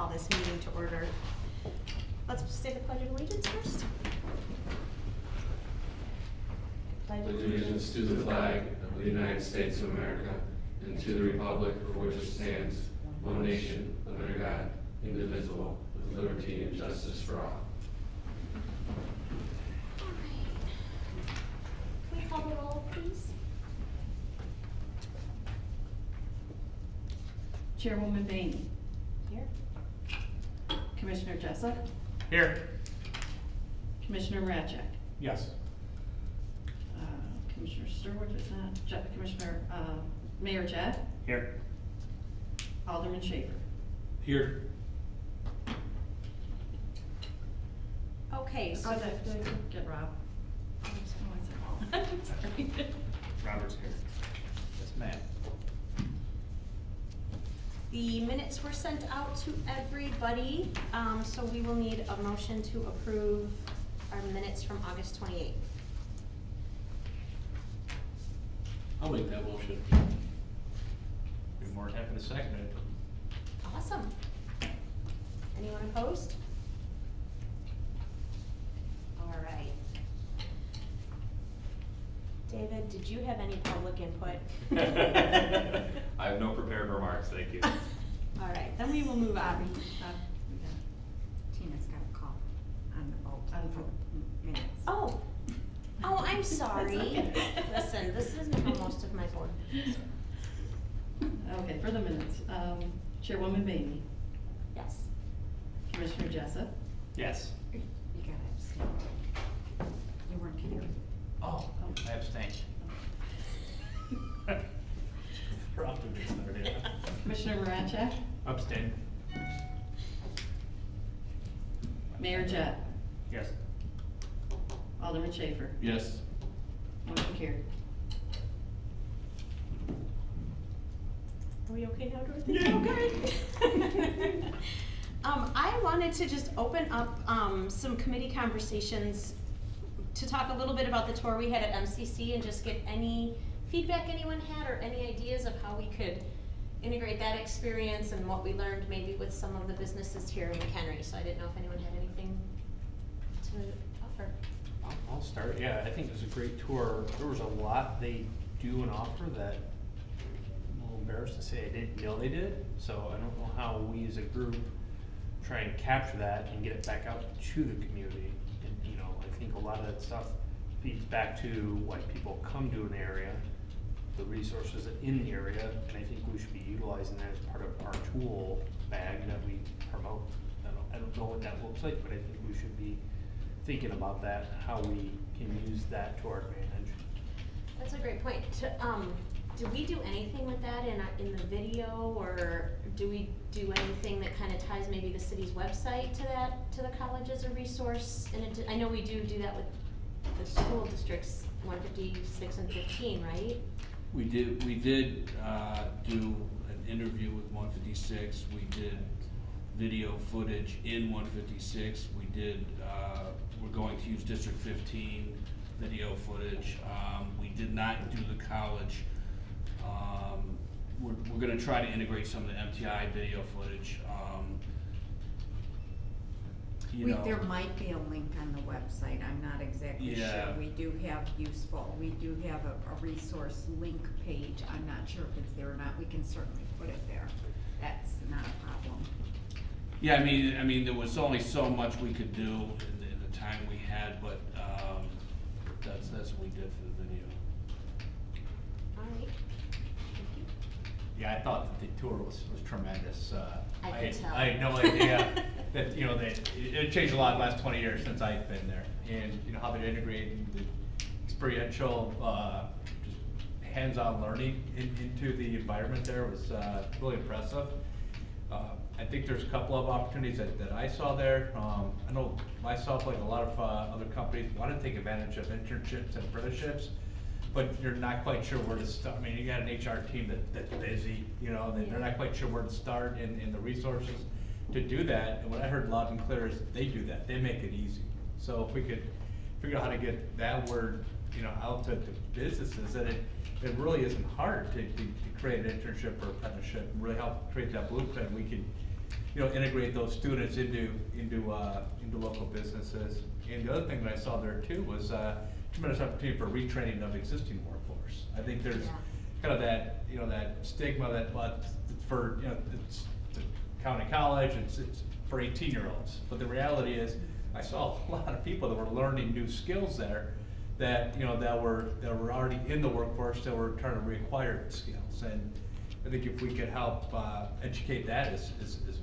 call this meeting to order. Let's say the Pledge of Allegiance first. Pledge allegiance to the flag of the United States of America and to the republic for which it stands, one nation, under God, indivisible, with liberty and justice for all. Can we call the roll, please? Chairwoman Bainey. Here. Commissioner Jessup. Here. Commissioner Ratchek. Yes. Commissioner Sturwood is not. Commissioner, Mayor Jett. Here. Alderman Schaefer. Here. Okay, so Did I get Rob? Sorry. Robert's here. Yes, ma'am. the minutes were sent out to everybody, so we will need a motion to approve our minutes from August 28th. I'll make that motion. Be more than happy to second it. Awesome. Anyone opposed? All right. David, did you have any public input? I have no prepared remarks, thank you. All right, then we will move on. Tina's got a call on the vote. On the vote. Minutes. Oh, I'm sorry. Listen, this isn't how most of my board. Okay, for the minutes, Chairwoman Bainey, Yes. Commissioner Jessup, Yes. You gotta abstain. You weren't here. Oh, I abstained. We're off to a good start, yeah. Commissioner Marachek, Abstain. Mayor Jett, Yes. Alderman Schaefer. Yes. Motion carried. Are we okay now, Dorothy? Yeah. Okay. I wanted to just open up, some committee conversations to talk a little bit about the tour we had at MCC and just get any feedback anyone had or any ideas of how we could integrate that experience and what we learned maybe with some of the businesses here in McHenry. So I didn't know if anyone had anything to offer. I'll start. Yeah, I think it was a great tour. There was a lot they do and offer that I'm a little embarrassed to say I didn't know they did. So I don't know how we as a group try and capture that and get it back out to the community. And you know, I think a lot of that stuff feeds back to why people come to an area, the resources in the area, and I think we should be utilizing that as part of our tool bag that we promote. I don't know what that looks like, but I think we should be thinking about that, how we can use that to our advantage. That's a great point. Do we do anything with that in the video, or do we do anything that kind of ties maybe the city's website to the college as a resource? And I know we do that with the school districts 156 and 15, right? We did do an interview with 156. We did video footage in 156. We did, we're going to use District 15 video footage. We did not do the college. We're gonna try to integrate some of the MTI video footage. There might be a link on the website, I'm not exactly sure. We do have a resource link page. I'm not sure if it's there or not. We can certainly put it there. That's not a problem. Yeah, I mean, there was only so much we could do in the time we had, but that's what we did for the video. All right. Yeah, I thought that the tour was tremendous. I could tell. I had no idea that, it changed a lot in the last 20 years since I've been there. And, how they integrate the experiential, just hands-on learning into the environment there was really impressive. I think there's a couple of opportunities that I saw there. I know myself, like a lot of other companies, want to take advantage of internships and apprenticeships, but you're not quite sure where to start. I mean, you got an HR team that's busy, they're not quite sure where to start in the resources to do that. And what I heard loud and clear is they do that. They make it easy. So if we could figure out how to get that word, out to businesses, that it really isn't hard to create an internship or apprenticeship and really help create that blueprint. We could, integrate those students into local businesses. And the other thing that I saw there too was tremendous opportunity for retraining of existing workforce. I think there's kind of that, that stigma that, but for, it's a county college, it's for 18-year-olds. But the reality is, I saw a lot of people that were learning new skills there that, that were already in the workforce, that were trying to reacquire skills. And I think if we could help educate that as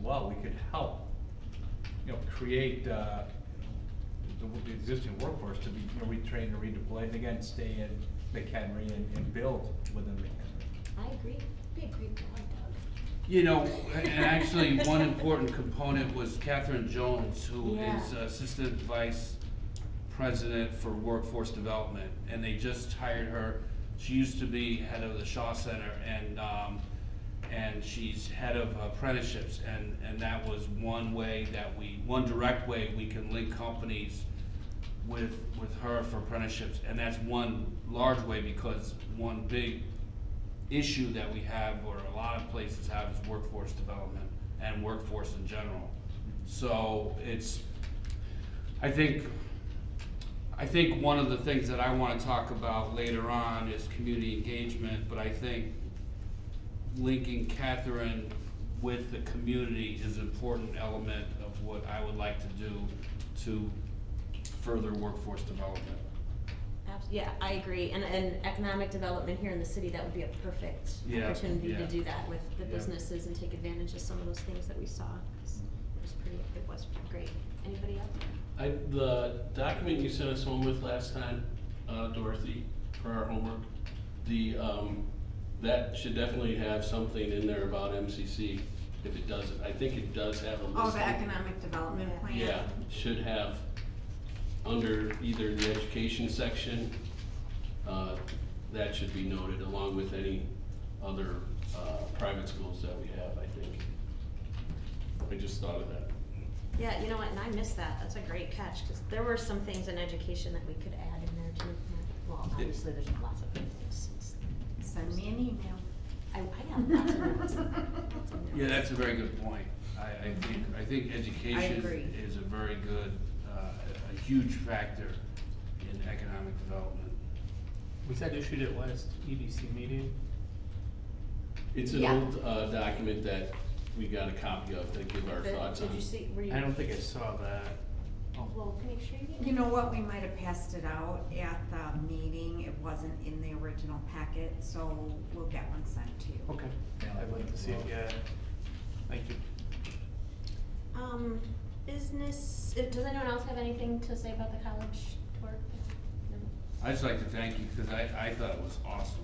well, we could help, create the existing workforce to be retrained and redeployed, and again, stay in McHenry and build within McHenry. I agree. Be a great blog, Doug. And actually, one important component was Catherine Jones, who Yeah. is Assistant Vice President for Workforce Development, and they just hired her. She used to be head of the Shaw Center, and she's head of apprenticeships, and that was one direct way we can link companies with her for apprenticeships, and that's one large way, because one big issue that we have, or a lot of places have, is workforce development and workforce in general. So I think one of the things that I want to talk about later on is community engagement, but I think linking Catherine with the community is an important element of what I would like to do to further workforce development. Yeah, I agree. And economic development here in the city, that would be a perfect opportunity to do that with the businesses and take advantage of some of those things that we saw. It was great. Anybody else? The document you sent us home with last time, Dorothy, for our homework, that should definitely have something in there about MCC. If it doesn't, I think it does have a list. Oh, the economic development plan? Yeah, should have under either the education section, that should be noted along with any other private schools that we have, I think. I just thought of that. Yeah, you know what, and I missed that. That's a great catch, because there were some things in education that we could add in there too. Well, obviously, there's lots of good things. Send me an email. I got lots of notes. Lots of notes. Yeah, that's a very good point. I think I education agree. is a very good, a huge factor in economic development. Was that issued at last EDC meeting? It's an Yeah. old document that we got a copy of to give our thoughts on. Did you see, were you? I don't think I saw that. Well, make sure you get. You know what, we might have passed it out at the meeting, it wasn't in the original packet, so we'll get one sent to you. Okay. I'd like to see it, yeah. Thank you. Business, does anyone else have anything to say about the college tour? No? I'd just like to thank you, because I thought it was awesome.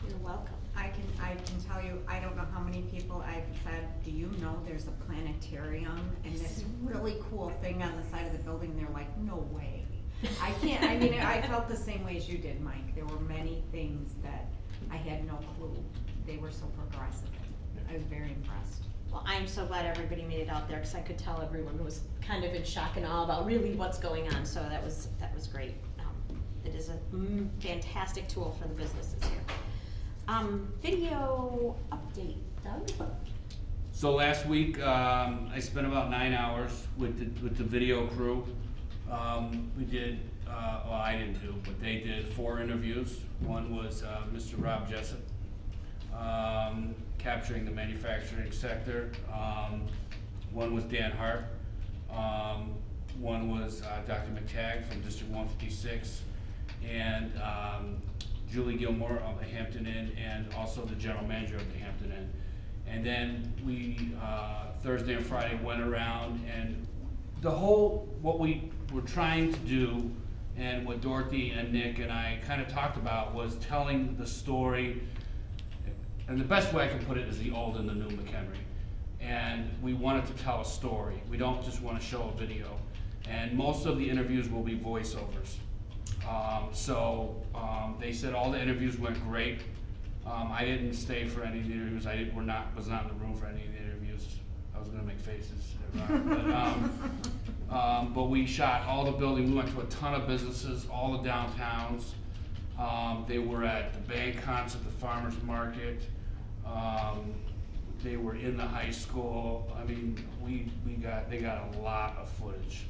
You're welcome. I can tell you, I don't know how many people I've said, do you know there's a planetarium and this really cool thing on the side of the building? They're like, no way. I felt the same way as you did, Mike. There were many things that I had no clue. They were so progressive. I was very impressed. Well, I'm so glad everybody made it out there, because I could tell everyone was kind of in shock and awe about really what's going on, so that was great. It is a fantastic tool for the businesses here. Video update, Doug? So last week, I spent about 9 hours with the video crew. We did, well, I didn't do, but they did 4 interviews. One was Mr. Rob Jessup, capturing the manufacturing sector. One was Dan Hart. One was Dr. McTagg from District 156, and Julie Gilmore of the Hampton Inn, and also the general manager of the Hampton Inn. And then we, Thursday and Friday, went around, and what we were trying to do, and what Dorothy and Nick and I kind of talked about, was telling the story, and the best way I can put it is the old and the new McHenry. And we wanted to tell a story. We don't just want to show a video. And most of the interviews will be voiceovers. They said all the interviews went great. I didn't stay for any of the interviews. Was not in the room for any of the interviews. I was gonna make faces. But we shot all the buildings. We went to a ton of businesses, all the downtowns. They were at the band concert, the farmers market. they were in the high school. I mean, they got a lot of footage.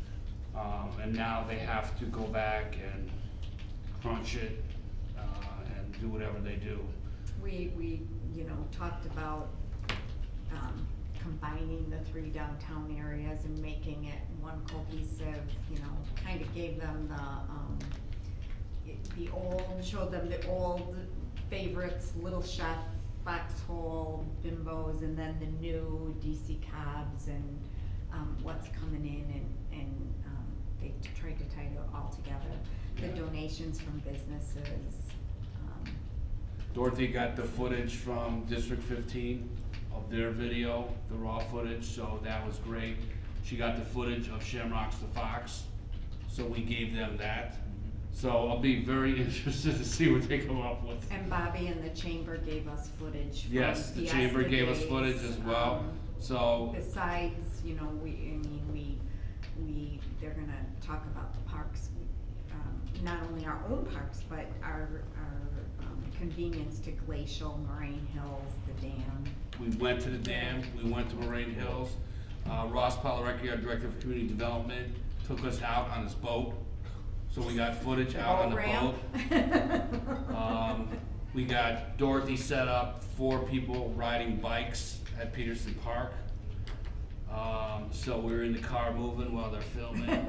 And now they have to go back and crunch it, and do whatever they do. We, you know, talked about, combining the 3 downtown areas and making it one cohesive, you know, kind of gave them showed them the old favorites, Little Chef, Foxhole, Bimbos, and then the new DC Cobbs and, what's coming in and they tried to tie it all together. The Yeah. donations from businesses, Dorothy got the footage from District 15 of their video, the raw footage, so that was great. She got the footage of Shamrock's the Fox, so we gave them that. So I'll be very interested to see what they come up with. and Bobby and the chamber gave us footage from Yes, the chamber gave us Fiesta footage Days, as well, so, Besides, you know, they're gonna talk about the parks, not only our own parks, but our convenience to Glacial, Moraine Hills, the dam. we went to the dam, we went to Moraine Hills. Ross Palarecki, our Director of Community Development, took us out on his boat, so we got footage out on the boat. We got Dorothy set up 4 people riding bikes at Peterson Park. So we were in the car moving while they're filming.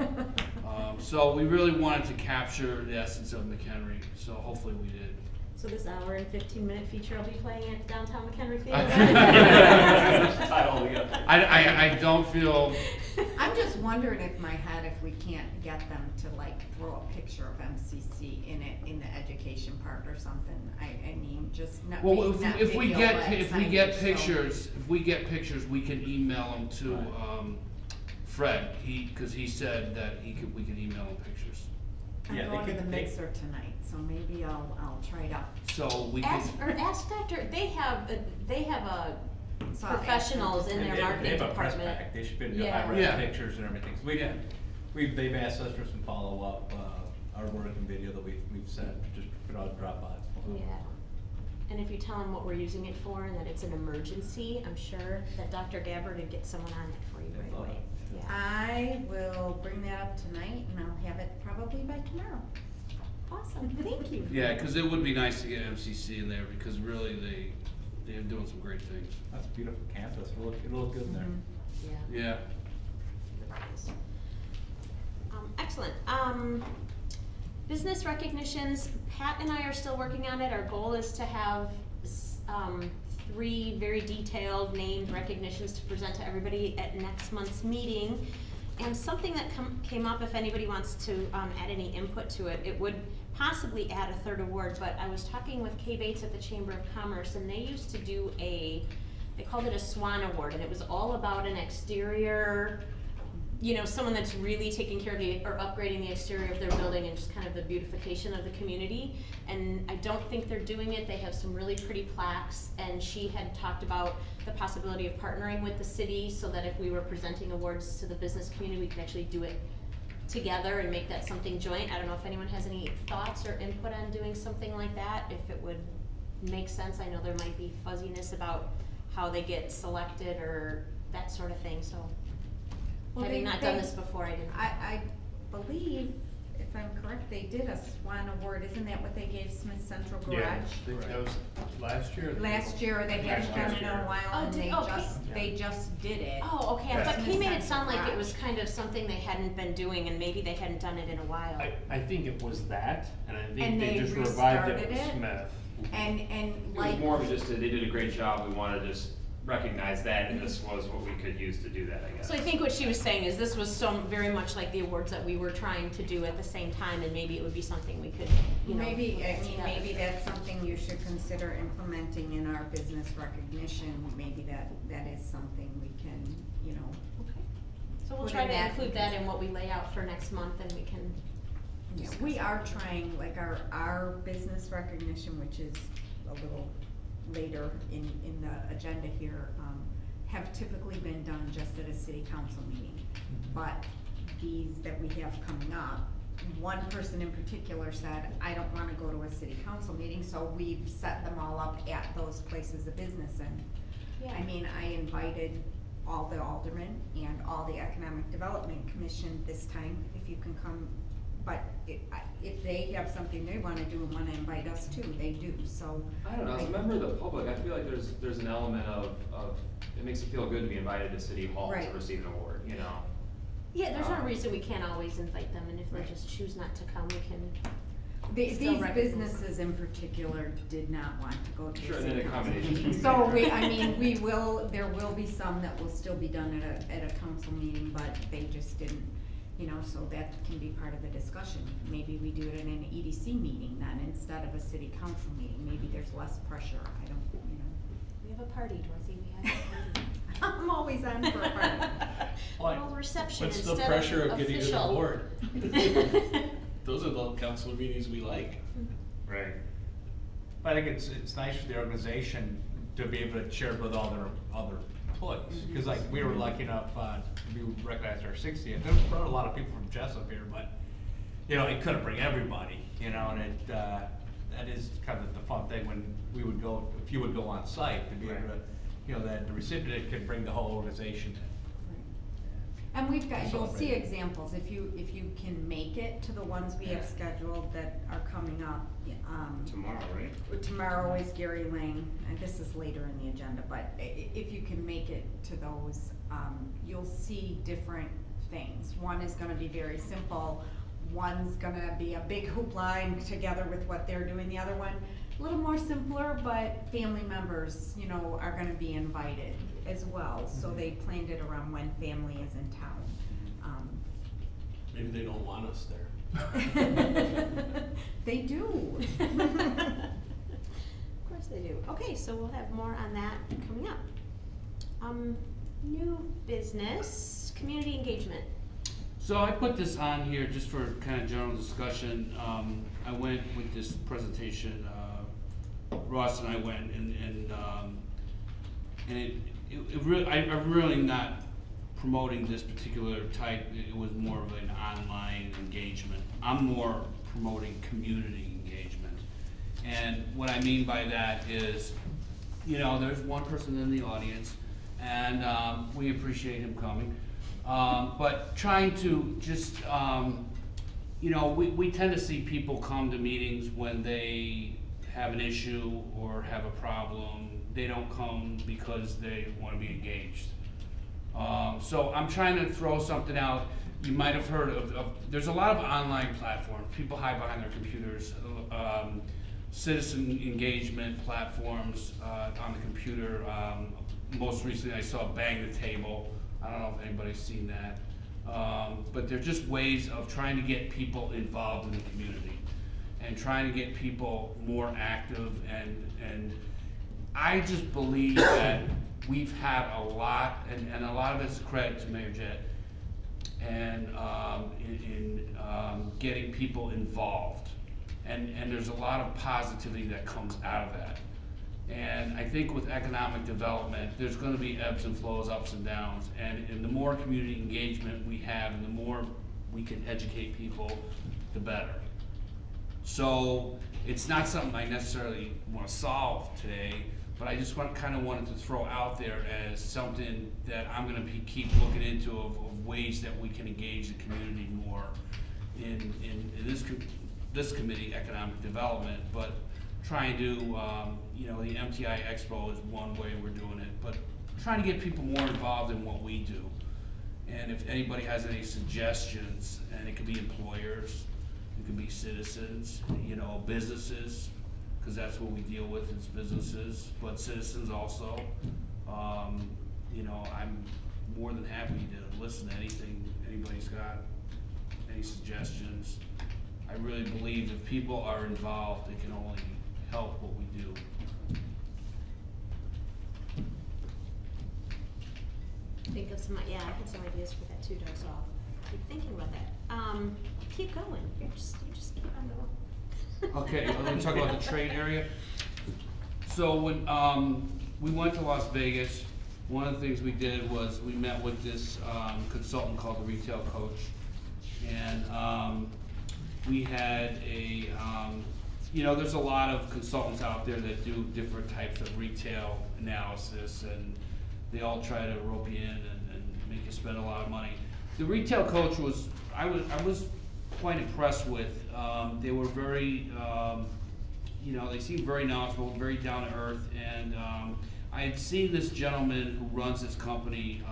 So we really wanted to capture the essence of McHenry, so hopefully we did. So this hour and 15-minute feature will be playing at downtown McHenry Field. Tie it all together. I don't feel, I'm just wondering if my head, if we can't get them to like throw a picture of MCC in it, in the education part or something. I mean, just not, well, not if we video, get, but if we get signage, so- pictures, we can email them to, Fred, cause he said that we could email him pictures. I'm Yeah, they going to the could- mixer tonight, so maybe I'll try it out. So we can, Ask Dr., they have So I'll ask professionals them in to- their They marketing have a press department. pack, they should be able to Yeah. have Yeah. pictures and everything. So they've asked us for some follow-up, artwork and video that we've sent, just put on Dropbox. Yeah. And if you tell them what we're using it for and that it's an emergency, I'm sure that Dr. Gabbard would get someone on it for you right away. Yeah. I will bring that up tonight and I'll have it probably by tomorrow. Awesome, thank you. yeah, cause it would be nice to get MCC in there, because really they're doing some great things. That's a beautiful campus, it'll look good in there. Mhm. Yeah. Yeah. Excellent. Business recognitions, Pat and I are still working on it. Our goal is to have 3 very detailed named recognitions to present to everybody at next month's meeting. And something that came up, if anybody wants to add any input to it, it would possibly add a 3rd award, but I was talking with Kay Bates at the Chamber of Commerce, and they used to do they called it a SWAN award, and it was all about an exterior, you know, someone that's really taking care of or upgrading the exterior of their building and just kind of the beautification of the community. And I don't think they're doing it. They have some really pretty plaques, and she had talked about the possibility of partnering with the city so that if we were presenting awards to the business community, we could actually do it together and make that something joint. I don't know if anyone has any thoughts or input on doing something like that, if it would make sense. I know there might be fuzziness about how they get selected or that sort of thing, so. Well, Having they- not done this before, I didn't. I believe, if I'm correct, they did a SWAN award, isn't that what they gave Smith Central Garage? Yeah, I think that was last year. Last year, they hadn't done it in a while, Oh, and did- they oh, they just did it. Oh, okay, I Yeah. thought Kay made it Smith sound like it Central was kind of something they hadn't been doing and maybe they hadn't done it in a while. I think it was that, and I think And they they just revived it restarted with it? Smith. And It was like, more of just, they did a great job, we wanted to just recognize that, and this was what we could use to do that, I guess. So I think what she was saying is this was so very much like the awards that we were trying to do at the same time, and maybe it would be something we could, you know. maybe, look I at mean, together. maybe that's something you should consider implementing in our business recognition. Maybe that is something we can, you know, Okay. So we'll Put try in to that include that in what we lay out for next month and we can. yeah, discuss we it. are trying, like our business recognition, which is a little later in the agenda here, have typically been done just at a city council meeting. But these that we have coming up, one person in particular said, I don't wanna go to a city council meeting, so we've set them all up at those places of business, and Yeah. I mean, I invited all the aldermen and all the Economic Development Commission this time, if you can come. But if they have something they wanna do and wanna invite us too, they do, so. I don't know, as a member of the public, I feel like there's an element of, it makes it feel good to be invited to City Hall Right. to receive an award, you know? Yeah, there's no reason we can't always invite them, and if they Right. just choose not to come, we can. These Still recognize. businesses in particular did not want to go to Sure, the and city then council accommodations meeting. can be So made. there will be some that will still be done at a council meeting, but they just didn't, so that can be part of the discussion. Maybe we do it in an EDC meeting then instead of a city council meeting, maybe there's less pressure, I don't. We have a party, Dorothy, we have a party. I'm always on for a party. Well, reception What's instead the pressure of getting an official. award? Those are the council meetings we like. Right. But I think it's nice for the organization to be able to share it with all their other employees. Cause like, we were lucky enough, to be recognized our 60th. There were a lot of people from Jessup here, but, it couldn't bring everybody, and it, that is kind of the fun thing when we would go, if you would go on site, to be able to, that the recipient could bring the whole organization. And we've got, you'll see Celebrate. examples, if you can make it to the ones we have scheduled that are coming up, Tomorrow, right? Tomorrow is Gary Lang, and this is later in the agenda, but if you can make it to those, you'll see different things. One is gonna be very simple, one's gonna be a big hoopla and together with what they're doing, the other one, a little more simpler, but family members, are gonna be invited as well, so they planned it around when family is in town. Maybe they don't want us there. They do. Of course they do. Okay, so we'll have more on that coming up. New business, community engagement. So I put this on here just for kind of general discussion. I went with this presentation, Ross and I went, and I'm really not promoting this particular type. It was more of an online engagement. I'm more promoting community engagement. And what I mean by that is, there's one person in the audience, and we appreciate him coming. But trying to just, we tend to see people come to meetings when they have an issue or have a problem. They don't come because they want to be engaged. So I'm trying to throw something out. You might have heard of there's a lot of online platforms. People hide behind their computers. Citizen engagement platforms on the computer. Most recently I saw Bang the Table. I don't know if anybody's seen that. But they're just ways of trying to get people involved in the community and trying to get people more active, and I just believe that we've had a lot, and a lot of it's credit to Mayor Jett, and in getting people involved, and there's a lot of positivity that comes out of that. And I think with economic development, there's gonna be ebbs and flows, ups and downs, and the more community engagement we have, and the more we can educate people, the better. So it's not something I necessarily wanna solve today, but I just wanted to throw out there as something that I'm gonna keep looking into of ways that we can engage the community more in this committee, economic development, but trying to, the MTI Expo is one way we're doing it, but trying to get people more involved in what we do. And if anybody has any suggestions, and it could be employers, it could be citizens, businesses, because that's what we deal with is businesses, but citizens also. I'm more than happy to listen to anything anybody's got, any suggestions. I really believe if people are involved, it can only help what we do. Think of some, I have some ideas for that too, Doug, so I'll keep thinking about that. Keep going, you just keep on going. Okay, we're gonna talk about the trade area. So when we went to Las Vegas, one of the things we did was we met with this consultant called the Retail Coach, and we had you know, there's a lot of consultants out there that do different types of retail analysis, and they all try to rope you in and make you spend a lot of money. The retail coach I was quite impressed with. They were very, you know, they seemed very knowledgeable, very down to earth, and I had seen this gentleman who runs this company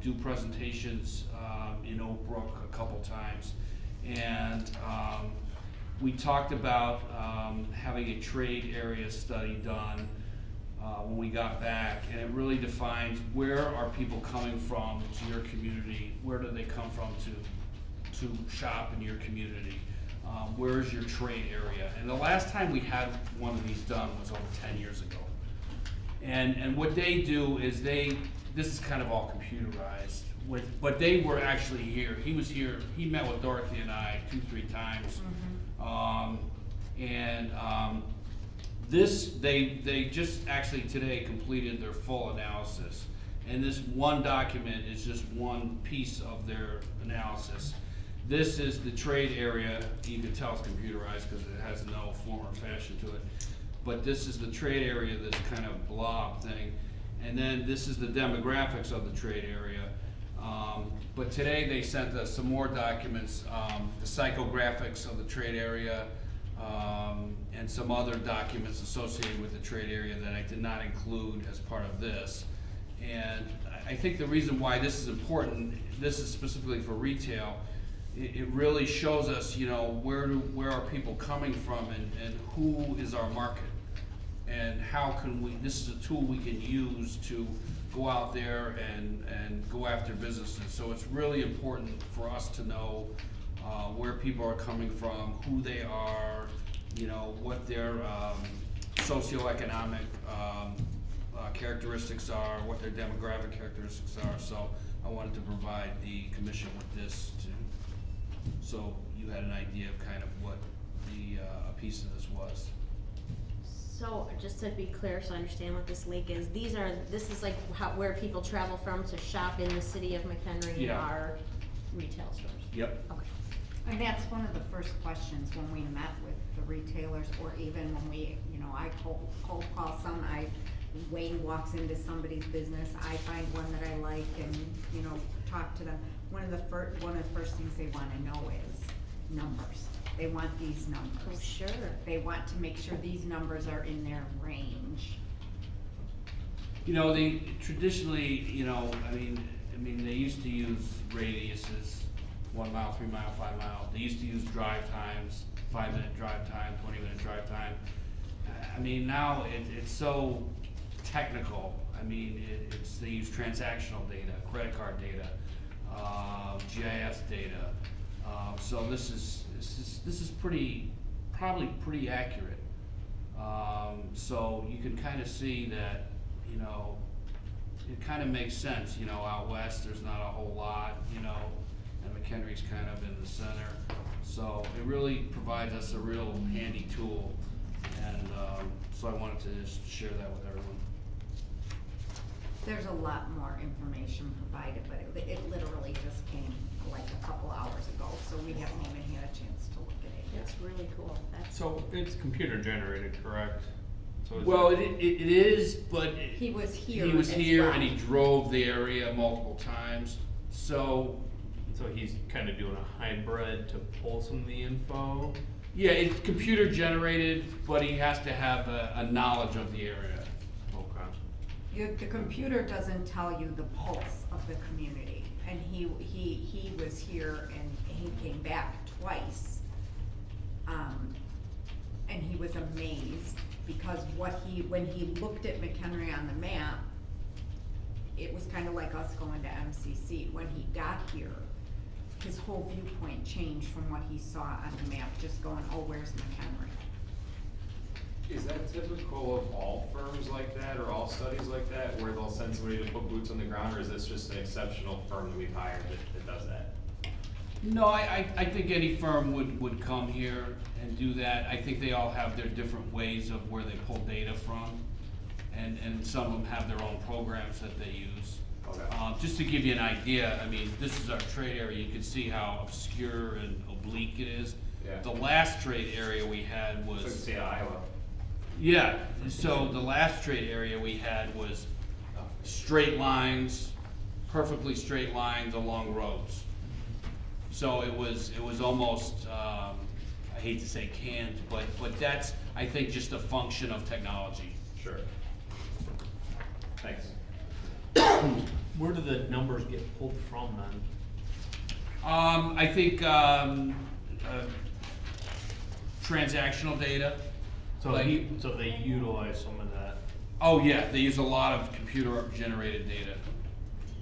do presentations in Oak Brook a couple times, and we talked about having a trade area study done when we got back, and it really defines where are people coming from to your community, where do they come from to shop in your community, where is your trade area. And the last time we had one of these done was over 10 years ago. And what they do is this is kind of all computerized, but they were actually here. He was here, he met with Dorothy and I 2-3 times. They just actually today completed their full analysis. And this one document is just one piece of their analysis. This is the trade area. You can tell it's computerized because it has no form or fashion to it. But this is the trade area, this kind of blob thing. And then this is the demographics of the trade area. But today they sent us some more documents, the psychographics of the trade area, and some other documents associated with the trade area that I did not include as part of this. And I think the reason why this is important, this is specifically for retail, it really shows us, you know, where are people coming from, and who is our market, and how can we, this is a tool we can use to go out there and go after businesses. So it's really important for us to know where people are coming from, who they are, you know, what their socioeconomic characteristics are, what their demographic characteristics are. So I wanted to provide the commission with this so you had an idea of kind of what a piece of this was. So just to be clear, so I understand what this link is, this is like where people travel from to shop in the city of McHenry. Yeah. Our retail stores. Yep. Okay. And that's one of the first questions when we met with the retailers, or even when we, you know, I cold call some, Wayne walks into somebody's business, I find one that I like and, you know, talk to them. One of the first things they wanna know is numbers. They want these numbers. Oh, sure. They want to make sure these numbers are in their range. You know, they traditionally, you know, I mean, they used to use radiuses, 1 mile, 3 mile, 5 mile. They used to use drive times, 5-minute drive time, 20-minute drive time. I mean, now it's so technical. I mean, they use transactional data, credit card data, GIS data. So this is probably pretty accurate. So you can kind of see that, you know, it kind of makes sense. You know, out west there's not a whole lot, you know, and McHenry's kind of in the center. So it really provides us a real handy tool, and so I wanted to just share that with everyone. There's a lot more information provided, but it literally just came like a couple hours ago, so we haven't even had a chance to look at it yet. That's really cool. So it's computer generated, correct? So is Well, it it is, but He was here he was as here well. and he drove the area multiple times. So he's kind of doing a hybrid to pull some of the info? yeah, it's computer generated, but he has to have a knowledge of the area. Okay. The computer doesn't tell you the pulse of the community, and he was here and he came back twice. And he was amazed because when he looked at McHenry on the map, it was kind of like us going to MCC. When he got here, his whole viewpoint changed from what he saw on the map, just going, oh, where's McHenry? Is that typical of all firms like that, or all studies like that, where they'll send somebody to put boots on the ground, or is this just an exceptional firm that we've hired that does that? No, I think any firm would come here and do that. I think they all have their different ways of where they pull data from, and some of them have their own programs that they use. Okay. Just to give you an idea, I mean, this is our trade area. You can see how obscure and oblique it is. Yeah. The last trade area we had It's like the was, state of Iowa. yeah, so the last trade area we had was straight lines, perfectly straight lines along roads. So it was almost, I hate to say canned, but that's, I think, just a function of technology. Sure. Thanks. Where do the numbers get pulled from then? I think, transactional data. So Like- so they utilize some of that. Oh, yeah, they use a lot of computer-generated data.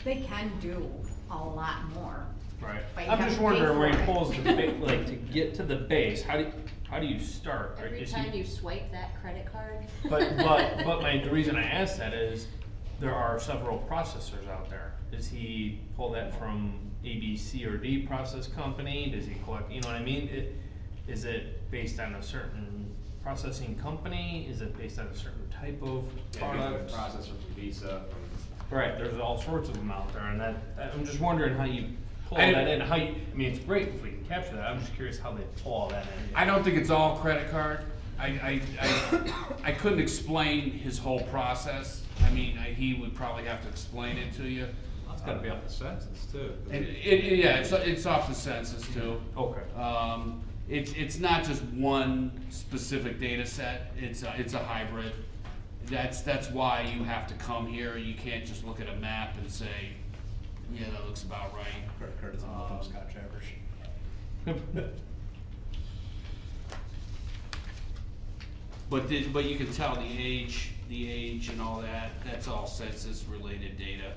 They can do a lot more. Right. But you I'm have just to pay wondering where for he it. pulls the like to get to the base. How do you start? Right? Every Is time he- you swipe that credit card. But the reason I ask that is there are several processors out there. Does he pull that from A, B, C, or D process company? Does he collect? You know what I mean? Is it based on a certain processing company? Is it based on a certain type of Yeah, you have a product? processor from Visa, from Right. There's all sorts of them out there, and I'm just wondering how you pull I that didn't- in. I mean, it's great if we can capture that. I'm just curious how they pull all that in. I don't think it's all credit card. I couldn't explain his whole process. I mean, he would probably have to explain it to you. That's gotta be off the census too. Yeah, it's off the census too. Okay. It's not just one specific data set, it's a hybrid. That's why you have to come here, you can't just look at a map and say, yeah, that looks about right. Credit card doesn't look Scotch average. But you can tell the age and all that, that's all census related data.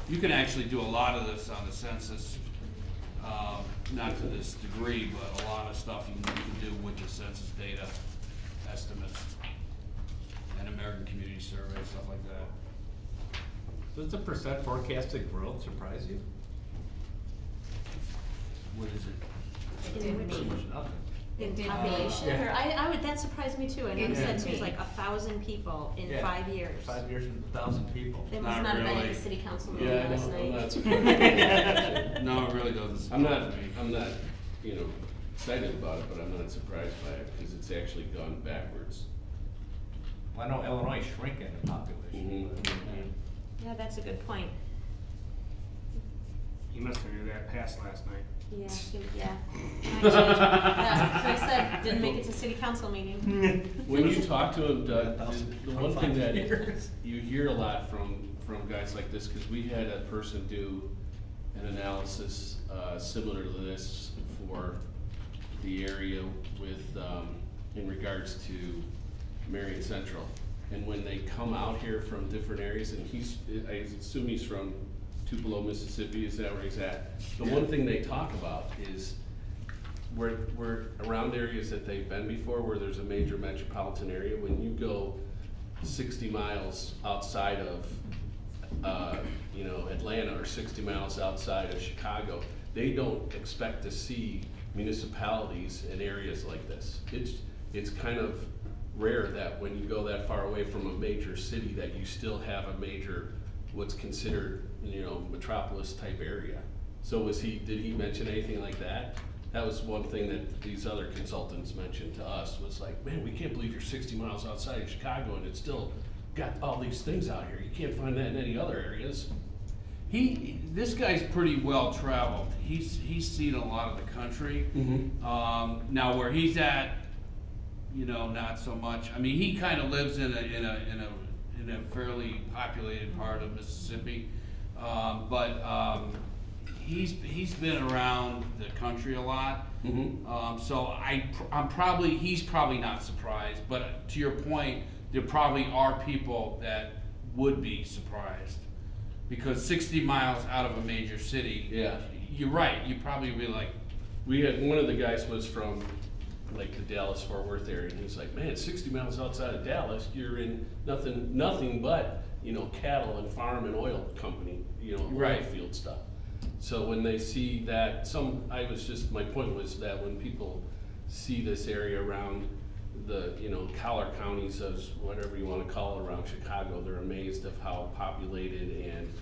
You can actually do a lot of this on the census, not to this degree, but a lot of stuff you can do with the census data estimates and American Community Survey, stuff like that. Does the percent forecasted growth surprise you? What is it? In Pretty which- much nothing. in Population, Yeah. or I would, that surprised me too, I know you In said May. it was like 1,000 people in Yeah. 5 years. 5 years and 1,000 people. They must Not not have been at really. the city council meeting Yeah, last I'm night. not surprised. No, it really doesn't I'm surprise not, me. I'm not, excited about it, but I'm not surprised by it, because it's actually gone backwards. Well, I know Illinois is shrinking in population. Mhm. but- Yeah, that's a good point. You must have knew that passed last night. Yeah, yeah. I changed. Yeah, like I said, didn't make it to city council meeting. When you talk to them, Doug, 1,000 the one thing that years. you hear a lot from guys like this, because we had a person do an analysis similar to this for the area with, in regards to Marion Central. And when they come out here from different areas, and I assume he's from Tupelo, Mississippi, is that where he's at? The one thing they talk about is we're around areas that they've been before, where there's a major metropolitan area. When you go 60 miles outside of, Atlanta, or 60 miles outside of Chicago, they don't expect to see municipalities in areas like this. It's kind of rare that when you go that far away from a major city, that you still have a major, what's considered, metropolis type area. So did he mention anything like that? That was one thing that these other consultants mentioned to us, was like, man, we can't believe you're 60 miles outside of Chicago and it's still got all these things out here. You can't find that in any other areas. This guy's pretty well traveled. He's seen a lot of the country. Now where he's at, not so much. I mean, he kind of lives in a fairly populated part of Mississippi, but he's been around the country a lot. So he's probably not surprised. But to your point, there probably are people that would be surprised, because 60 miles out of a major city. Yeah. You're right. You probably be like, We had, one of the guys was from like the Dallas-Fort Worth area, and he's like, man, 60 miles outside of Dallas, you're in nothing but, cattle and farm and oil company, oil Right. field stuff. So when they see that, my point was that when people see this area around the, collar counties, as whatever you wanna call it, around Chicago, they're amazed of how populated and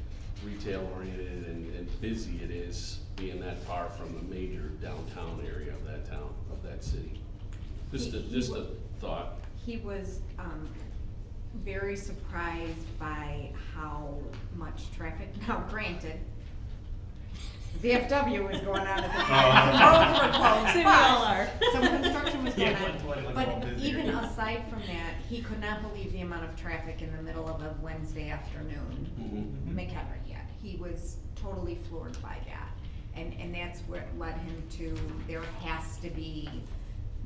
retail oriented and busy it is being that far from the major downtown area of that town, of that city. Just a thought. He was, very surprised by how much traffic, now granted, VFW was going on at the time, so roads were closed, So we all are. but some construction was going Yeah, on. it was But all busy. even aside from that, he could not believe the amount of traffic in the middle of a Wednesday afternoon. Mhm. McHenry had. He was totally floored by that. And that's what led him to, there has to be,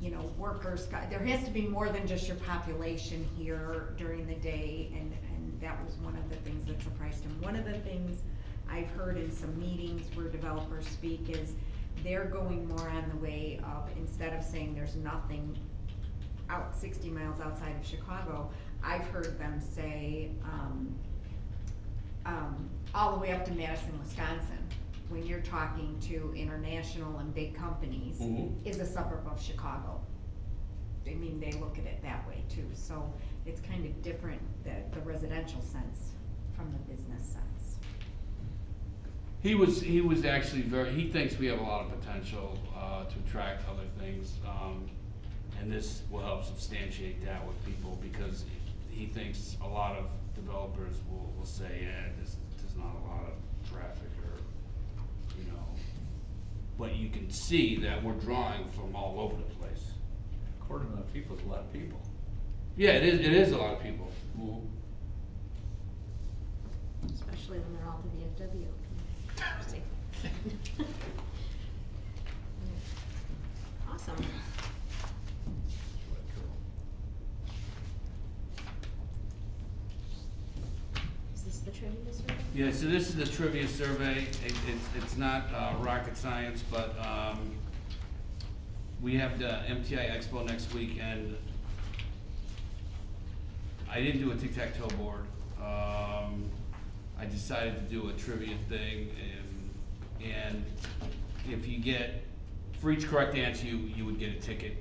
you know, workers, there has to be more than just your population here during the day, and that was one of the things that surprised him. One of the things I've heard in some meetings where developers speak is they're going more on the way of, instead of saying there's nothing out 60 miles outside of Chicago, I've heard them say, all the way up to Madison, Wisconsin, when you're talking to international and big companies, Mhm. is a suburb of Chicago. I mean, they look at it that way too, so it's kind of different, the residential sense from the business sense. He was actually he thinks we have a lot of potential, to attract other things, and this will help substantiate that with people, because he thinks a lot of developers will say, yeah, there's not a lot of traffic, or, you know, but you can see that we're drawing from all over the place. Quarter million people is a lot of people. Yeah, it is a lot of people. Especially when they're all the VFW. Awesome. Is this the trivia survey? Yeah, so this is the trivia survey. It's not rocket science, but we have the MTI Expo next week, and I didn't do a tic-tac-toe board. I decided to do a trivia thing, and if you get, for each correct answer, you would get a ticket.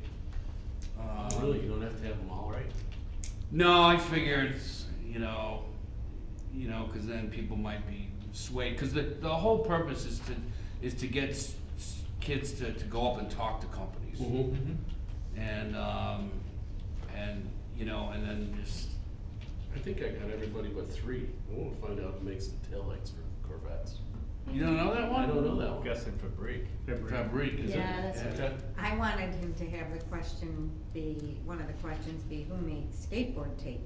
Really, you don't have to have them all right? No, I figured, you know, because then people might be swayed. Because the whole purpose is to get kids to go up and talk to companies, and you know, and then just. I think I got everybody but 3. I wanna find out who makes the taillights for Corvettes. You don't know that one? I don't know that I'm one. guessing Fabrique. Fabrique, is it? Yeah, that's Yeah. right. I wanted him to have the question be, one of the questions be, who made skateboard tape?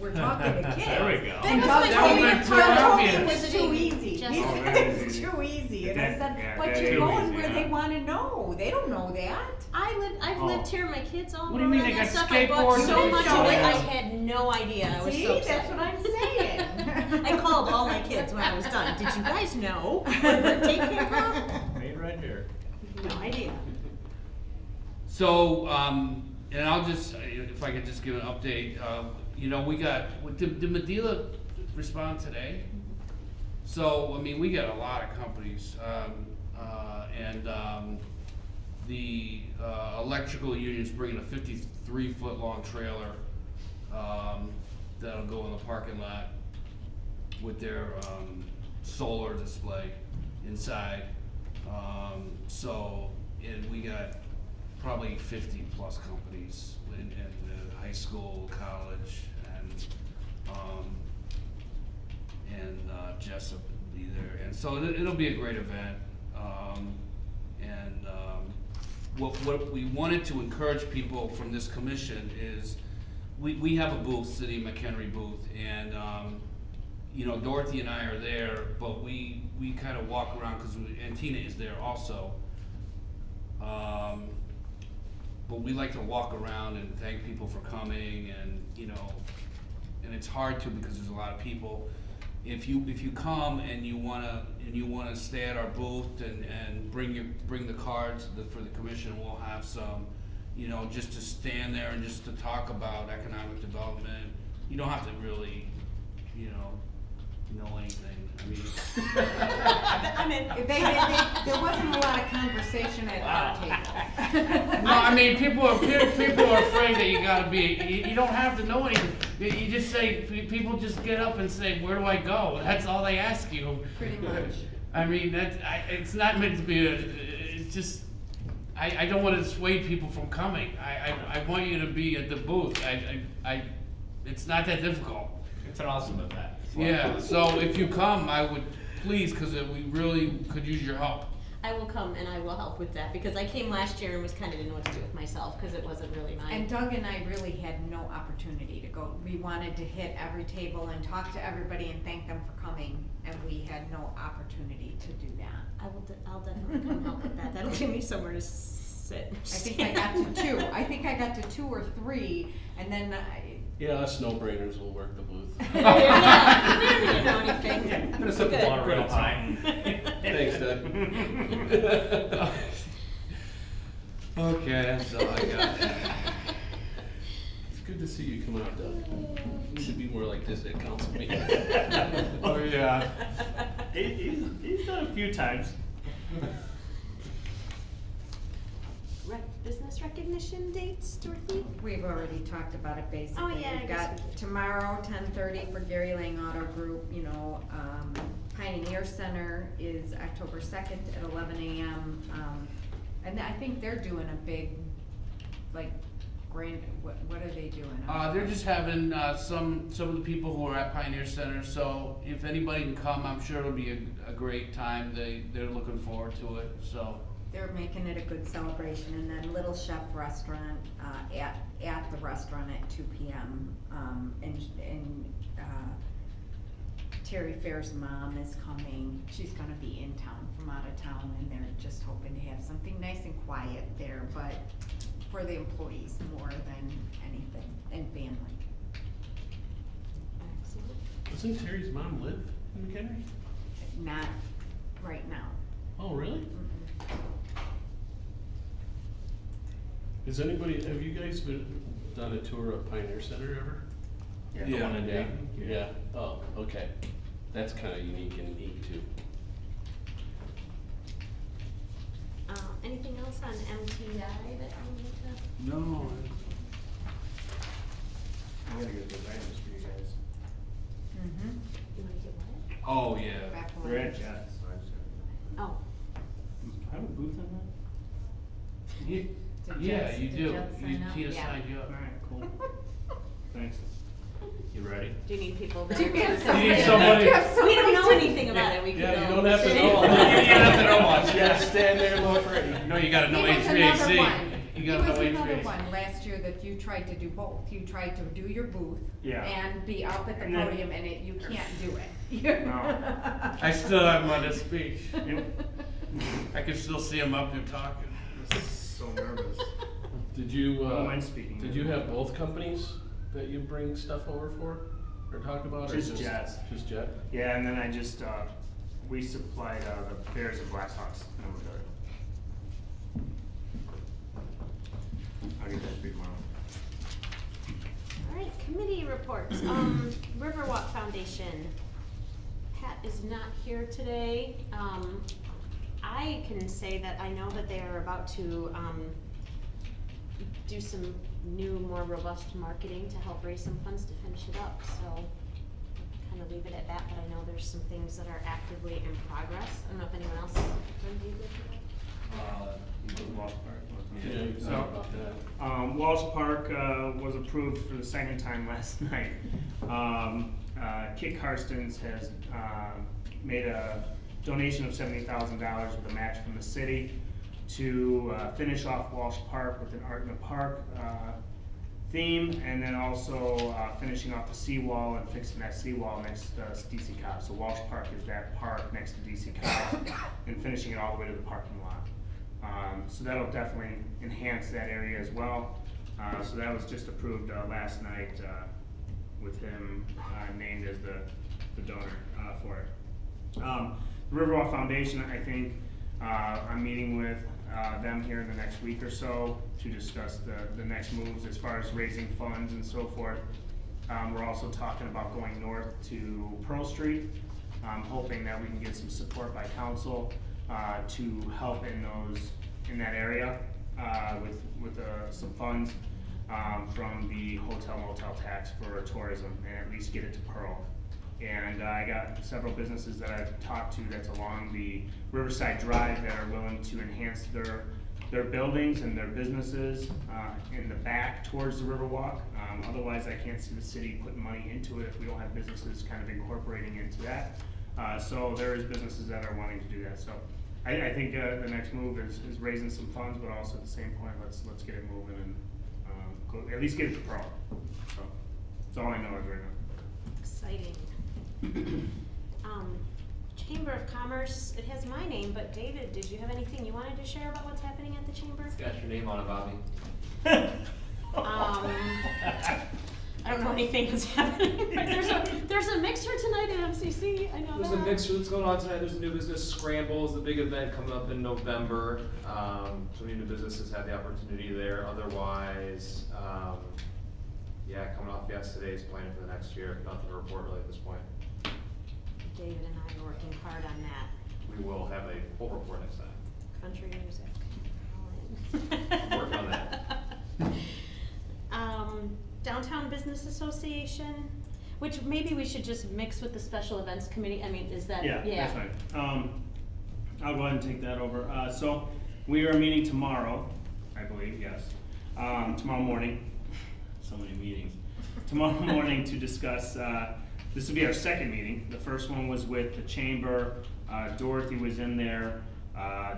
We're talking to kids. There we go. And That Doug was my told me, favorite Doug part. told me it Was was it too easy? easy. He Just- said it was too easy, and I That- said, yeah, but that you're is going easy, where huh? they wanna know, they don't know that. I've Oh. lived here, my kids all What do you mean know they that got stuff. I bought skateboards so and much shit? of it, I had no idea. I was See, so that's upset. what I'm saying. I called all my kids when I was done. Did you guys know where the tape came from? Made right here. No idea. So, and I'll just, if I could just give an update, you know, we got, did Medela respond today? So, I mean, we got a lot of companies, and the electrical union's bringing a 53-foot long trailer, that'll go in the parking lot with their, solar display inside. So, and we got probably 50+ companies in the high school, college, and Jessup will be there, and so it'll be a great event. What we wanted to encourage people from this commission is, we have a booth, City McHenry booth, and you know, Dorothy and I are there, but we kind of walk around, and Tina is there also. But we like to walk around and thank people for coming, and, you know, and it's hard to, because there's a lot of people. If you come and you wanna stay at our booth and bring the cards for the commission, we'll have some, you know, just to stand there and just to talk about economic development. You don't have to really, you know anything. I mean, There wasn't a lot of conversation at our table. no, I mean, people are afraid that you gotta be, you don't have to know anything. You just say, people just get up and say, where do I go? That's all they ask you. Pretty much. I mean, it's not meant to be it's just, I don't wanna dissuade people from coming. I want you to be at the booth. It's not that difficult. It's an awesome event. Yeah, so if you come, I would, please, cause we really could use your help. I will come and I will help with that, because I came last year and was kinda didn't know what to do with myself, cause it wasn't really mine. And Doug and I really had no opportunity to go. We wanted to hit every table and talk to everybody and thank them for coming, and we had no opportunity to do that. I'll definitely come help with that. That'll give me somewhere to sit. I think I got to two. I think I got to 2 or 3, and then Yeah, us no-brainers will work the booth. Yeah, we don't need to know anything. I'm gonna set the bar real high. Thanks, Doug. Okay, that's all I got. It's good to see you come out, Doug. You should be more like this at council meeting. Oh, yeah. He's done a few times. Business recognition dates, Dorothy? we've already talked about it basically. Oh, yeah, I We've guess got we did. tomorrow, 10:30 for Gary Lang Auto Group, you know, Pioneer Center is October 2nd at 11 a.m. And I think they're doing a big, like, grand, what are they doing? They're just having, some of the people who are at Pioneer Center, so if anybody can come, I'm sure it'll be a great time. They're looking forward to it, so. They're making it a good celebration, and then Little Chef Restaurant, at the restaurant at 2 p.m. And Terry Fair's mom is coming. She's gonna be in town from out of town, and they're just hoping to have something nice and quiet there, but for the employees more than anything, and family. Excellent. Doesn't Terry's mom live in McHenry? Not right now. Oh, really? Mm-mm. Have you guys done a tour of Pioneer Center ever? The one in Yeah, Dayton? yeah, oh, okay. That's kinda unique and neat too. Anything else on MTI that you need to? No. I gotta get those items for you guys. Mm-hmm. You wanna get what? Oh, yeah. Back one. They're at Jets, so I just gotta. Oh, I have a booth on that? Yeah, you Did do. Jets sign up? Tina Yeah. signed you up. Alright, cool. Thanks. You ready? do you need people that? Do you have You somebody? need somebody- Do you have We don't know somebody to- anything about it, we could Yeah, go. you don't have to sit. know. You don't have to know much. You gotta stand there and look ready. No, you gotta know He was another HVAC. one. You He gotta know was another HVAC. one last year that you tried to do both. You tried to do your booth Yeah. and be up at the And then- podium, and you can't do it. No. I still have him on his speech. Yep. I can still see him up there talking. I'm so nervous. Did you, I don't mind speaking. did you have both companies that you bring stuff over for, or talk about, or Just Jets. Just Jet? Yeah, and then I just, we supplied, the Bears and Blackhawks memorabilia. I'll get that for you tomorrow. All right, committee reports. Riverwalk Foundation. Pat is not here today. I can say that I know that they are about to, do some new, more robust marketing to help raise some funds to finish it up, so kind of leave it at that, but I know there's some things that are actively in progress. I don't know if anyone else reviewed it. Walsh Park. Yeah, you can So, talk about that. Walsh Park was approved for the second time last night. Kit Karstens has made a donation of $70,000 with a match from the city to finish off Walsh Park with an Art in the Park theme, and then also finishing off the seawall and fixing that seawall next to DC Cobb. So Walsh Park is that park next to DC Cobb, and finishing it all the way to the parking lot. So that'll definitely enhance that area as well. So that was just approved last night with him named as the donor for it. The Riverwalk Foundation, I think, I'm meeting with them here in the next week or so to discuss the next moves as far as raising funds and so forth. We're also talking about going north to Pearl Street. I'm hoping that we can get some support by council to help in that area with some funds from the hotel motel tax for tourism, and at least get it to Pearl. And I got several businesses that I've talked to that's along the Riverside Drive that are willing to enhance their buildings and their businesses in the back towards the Riverwalk. Otherwise, I can't see the city putting money into it if we don't have businesses kind of incorporating into that. So there is businesses that are wanting to do that. So I think the next move is raising some funds, but also at the same point, let's get it moving and at least get it to pro. So that's all I know is right now. Exciting. Chamber of Commerce, it has my name, but David, did you have anything you wanted to share about what's happening at the Chamber? It's got your name on it, Bobby. I don't know anything that's happening. There's a mixer tonight at MCC, I know There's that. a mixer that's going on tonight. There's a new business scrambles, the big event coming up in November. So many new businesses had the opportunity there. Otherwise, yeah, coming off yesterday's planning for the next year. Nothing to report really at this point. David and I are working hard on that. We will have a full report next time. Country music. Work on that. Downtown Business Association, which maybe we should just mix with the Special Events Committee. I mean, is that? Yeah, that's fine. I'll go ahead and take that over. So we are meeting tomorrow, I believe, yes. Tomorrow morning, so many meetings. Tomorrow morning to discuss, this will be our second meeting. The first one was with the Chamber, Dorothy was in there,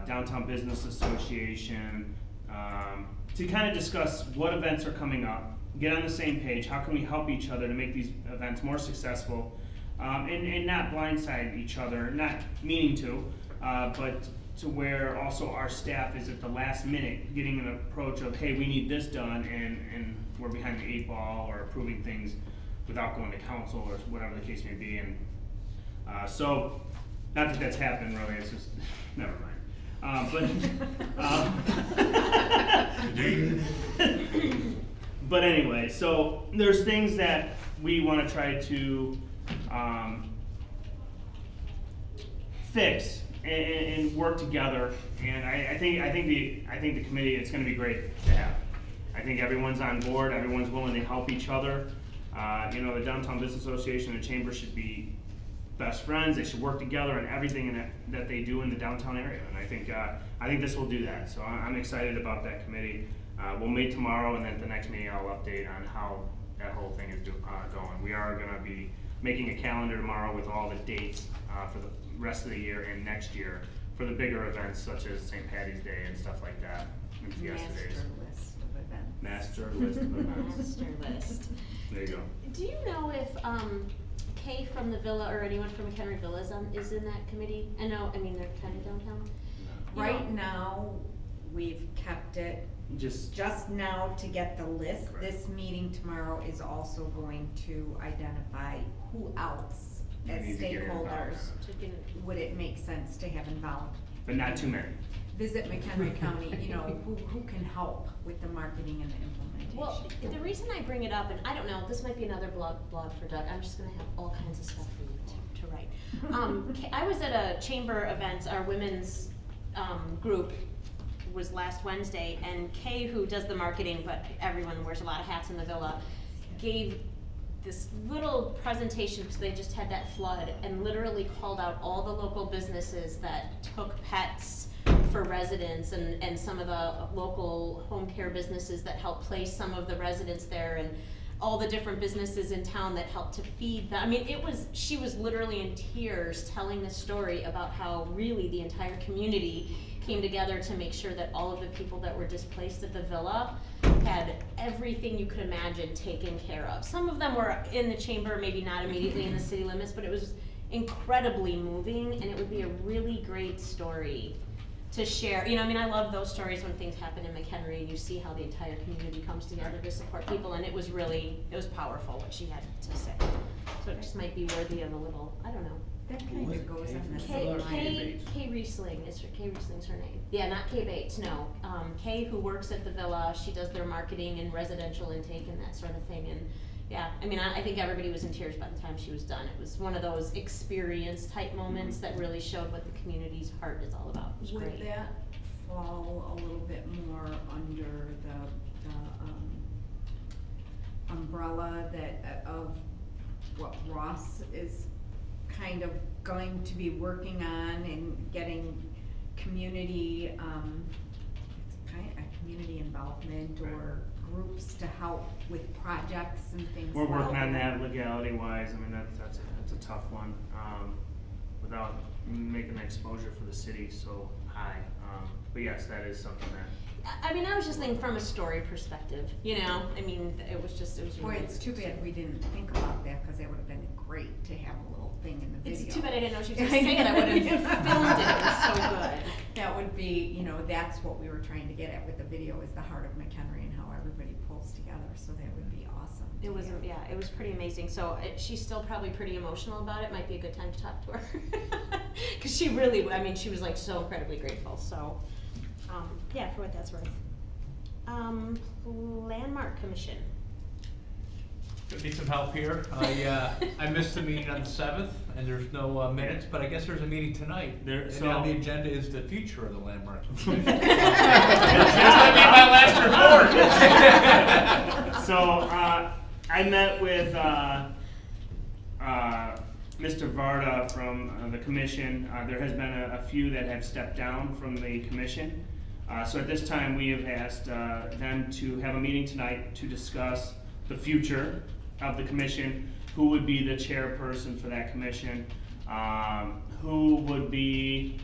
Downtown Business Association, to kind of discuss what events are coming up, get on the same page, how can we help each other to make these events more successful, and not blindside each other, not meaning to, but to where also our staff is at the last minute getting an approach of, hey, we need this done, and we're behind the 8 ball or approving things without going to council or whatever the case may be. And so, not that that's happened really, it's just, never mind. But anyway, so there's things that we want to try to fix and work together. And I think the committee, it's going to be great to have. I think everyone's on board. Everyone's willing to help each other. You know, the Downtown Business Association and the Chamber should be best friends. They should work together on everything that they do in the downtown area. And I think this will do that. So I'm excited about that committee. We'll meet tomorrow, and then at the next meeting I'll update on how that whole thing is going. We are going to be making a calendar tomorrow with all the dates for the rest of the year and next year for the bigger events such as St. Patty's Day and stuff like that. And Fiesta Days. Master list of events. Master list. There you go. Do you know if Kay from the Villa or anyone from McHenry Villa is in that committee? I mean, they're kind of downtown. Right now, we've kept it just now to get the list. Correct. This meeting tomorrow is also going to identify who else as Needs to get involved. stakeholders would it make sense to have involved. But not too many. Visit McHenry County, you know, who can help with the marketing and the implementation. Well, the reason I bring it up, and I don't know, this might be another blog for Doug. I'm just gonna have all kinds of stuff for you to write. I was at a chamber event, our women's group was last Wednesday, and Kay, who does the marketing, but everyone wears a lot of hats in the Villa, gave this little presentation because they just had that flood, and literally called out all the local businesses that took pets for residents, and some of the local home care businesses that help place some of the residents there, and all the different businesses in town that helped to feed them. I mean, she was literally in tears telling the story about how really the entire community came together to make sure that all of the people that were displaced at the Villa had everything you could imagine taken care of. Some of them were in the chamber, maybe not immediately in the city limits, but it was incredibly moving, and it would be a really great story to share. You know, I mean, I love those stories when things happen in McHenry and you see how the entire community comes together to support people, and it was powerful what she had to say. So it just might be worthy of a little, I don't know. That kind of goes on the Kay same line. Riesling Kay Riesling's her name. Yeah, not Kay Bates, no. Kay, who works at the Villa, she does their marketing and residential intake and that sort of thing. And yeah, I mean, I think everybody was in tears by the time she was done. It was one of those experience type moments that really showed what the community's heart is all about. It was Would great. that fall a little bit more under the umbrella of what Ross is kind of going to be working on and getting community, it's kind of community involvement or groups to help with projects and things. We're working like on that legality wise. I mean, that's a tough one, without making the exposure for the city so high. But yes, that is something that. I mean, I was just thinking from a story perspective, you know, I mean, it was Boy, really. it's too bad we didn't think about that, cause that would've been great to have a little thing in the video. It's too bad I didn't know she was gonna say it, I would've filmed it, it was so good. That would be, you know, that's what we were trying to get at with the video, is the heart of McHenry and how everybody pulls together, so that would be awesome. It was, have. yeah, it was pretty amazing, so she's still probably pretty emotional about it, might be a good time to talk to her. Cause she really, I mean, she was like so incredibly grateful, so, yeah, for what that's worth. Landmark Commission. Need some help here. I missed the meeting on the 7th, and there's no minutes, but I guess there's a meeting tonight. And on the agenda is the future of the Landmark Commission. This might be my last report. So, I met with, Mr. Varda from the commission. There has been a few that have stepped down from the commission. So at this time, we have asked them to have a meeting tonight to discuss the future of the commission, who would be the chairperson for that commission, who would we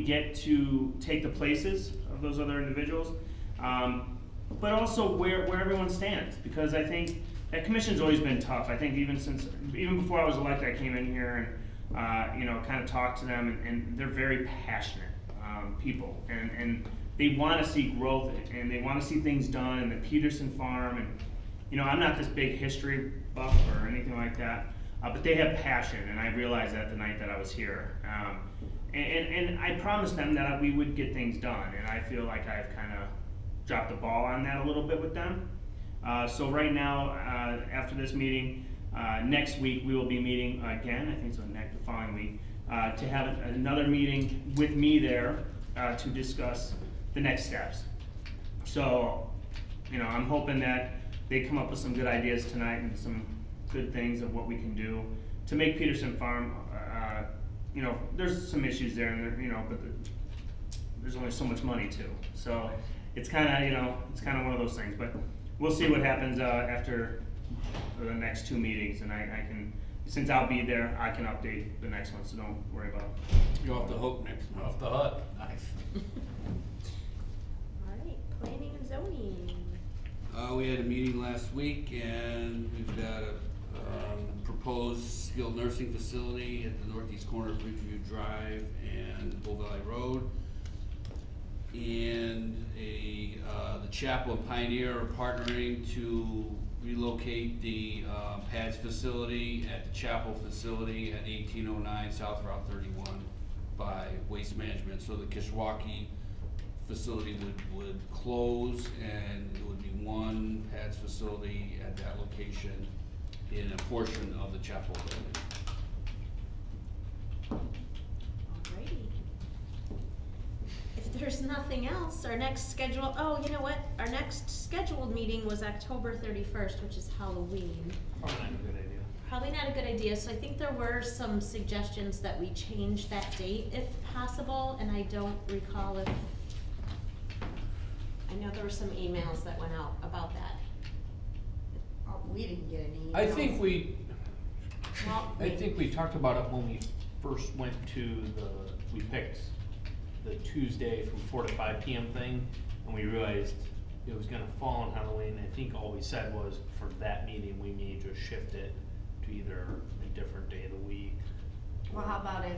get to take the places of those other individuals, but also where everyone stands, because I think that commission's always been tough. I think even before I was elected, I came in here and you know, kind of talked to them, and they're very passionate people, and they want to see growth, and they want to see things done in the Peterson farm. And you know, I'm not this big history buff or anything like that, but they have passion, and I realized that the night that I was here. And I promised them that we would get things done, and I feel like I've kind of dropped the ball on that a little bit with them. So right now, after this meeting, next week we will be meeting again, I think so the following week, to have another meeting with me there to discuss the next steps. So, you know, I'm hoping that they come up with some good ideas tonight and some good things of what we can do to make Peterson Farm, you know, there's some issues there, and you know, but there's only so much money too. So it's kind of, you know, it's kind of one of those things. But we'll see what happens after the next two meetings, and I can, since I'll be there, I can update the next one. So don't worry about it. You're off the hook next month. Off the hook. Nice. Alright, planning and zoning. We had a meeting last week, and we've got a proposed skilled nursing facility at the northeast corner of Bridgeview Drive and Bull Valley Road. And the Chapel and Pioneer are partnering to relocate the PADS facility at the Chapel facility at 1809 South Route 31 by Waste Management. So the Kishwaukee facility would close, and it would be one PADS facility at that location in a portion of the Chapel building. Alrighty. If there's nothing else, our next schedule, oh, you know what? Our next scheduled meeting was October 31st, which is Halloween. Probably not a good idea. Probably not a good idea, so I think there were some suggestions that we change that date if possible, and I don't recall if, I know there were some emails that went out about that. Oh, we didn't get any emails. I think Well, we talked about it when we first went to we picked the Tuesday from 4 to 5 p.m. thing, and we realized it was gonna fall on Halloween. I think all we said was for that meeting, we may just shift it to either a different day of the week. Well, how about if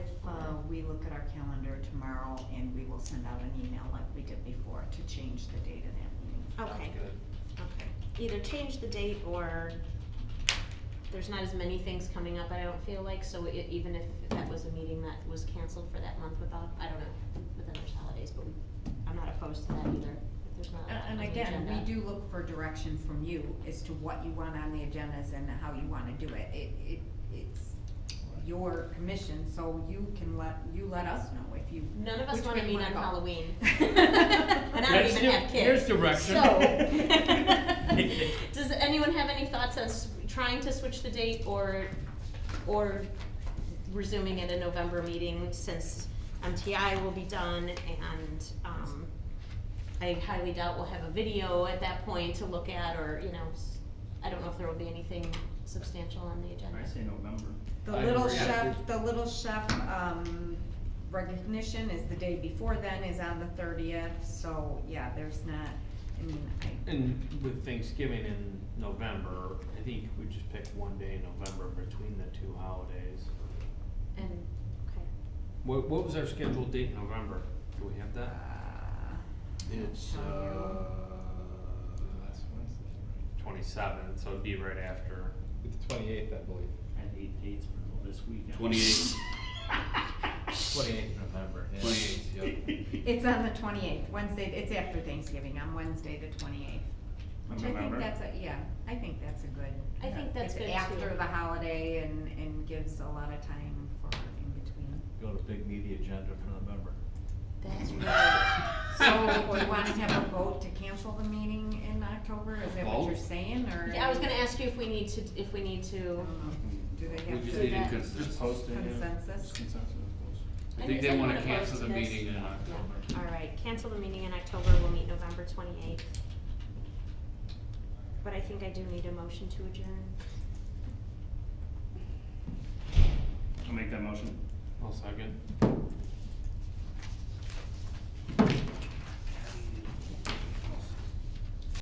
we look at our calendar tomorrow and we will send out an email like we did before to change the date of that meeting. okay, Sounds good. okay. Either change the date or there's not as many things coming up, I don't feel like, so even if that was a meeting that was canceled for that month without, I don't know, but then there's holidays, but I'm not opposed to that either, if there's not a lot And on the again, agenda. we do look for direction from you as to what you want on the agendas and how you wanna do it. It's your commission, so you can let us know if you. None of us which wanna way you meet on go. Halloween. And I don't even have kids. Here's direction. So. Does anyone have any thoughts on trying to switch the date or resuming at a November meeting, since MTI will be done and, I highly doubt we'll have a video at that point to look at, or, you know, I don't know if there will be anything substantial on the agenda. I say November. The I Little agree. Chef recognition is the day before then, is on the 30th, so, yeah, there's not, I mean, And with Thanksgiving in November, I think we just pick one day in November between the two holidays. And, okay. What was our scheduled date in November? Do we have that? It's, Last Wednesday, right? 27th, so it'd be right after. It's the 28th, I believe. I had 8 dates for this week. 28th. 28th November. Yeah. 28th, yep. It's on the 28th, Wednesday, it's after Thanksgiving, on Wednesday the 28th. Which I think November? that's a, yeah, I think that's a good. I think that's good, It's too. after the holiday and gives a lot of time for in between. Go to big media agenda for November. That's right. So, do you wanna have a vote to cancel the meeting in October, is that what you're Vote? saying, or? Yeah, I was gonna ask you if we need to, I don't know. Do they We have just to? need a that- consensus. Just post it. yeah. Consensus? Just consensus, post. I And think does they wanna anyone cancel opposed the to this? meeting in October. All right, cancel the meeting in October, we'll meet November 28th. But I think I do need a motion to adjourn. I'll make that motion. I'll second.